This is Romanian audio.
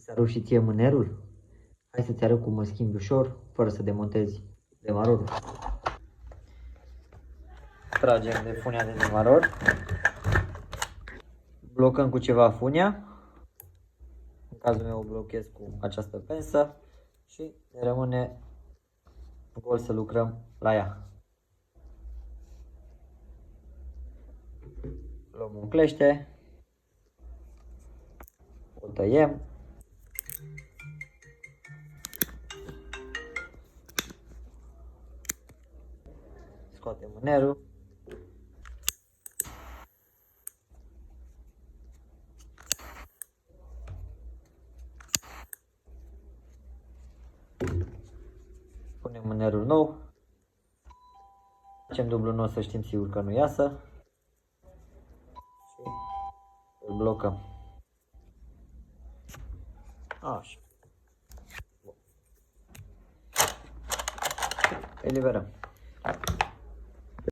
Ți-a rupt și ție mânerul? Hai să-ți arăt cum îl schimbi ușor, fără să demontezi demarorul. Tragem de funia de demaror. Blocăm cu ceva funia. În cazul meu o blochez cu această pensă și ne rămâne gol să lucrăm la ea. Luăm un clește, o tăiem. Scoatem mânerul. Punem mânerul nou. Facem dublu nou să știm sigur că nu iasă. Și îl blocăm. Așa. Eliberăm.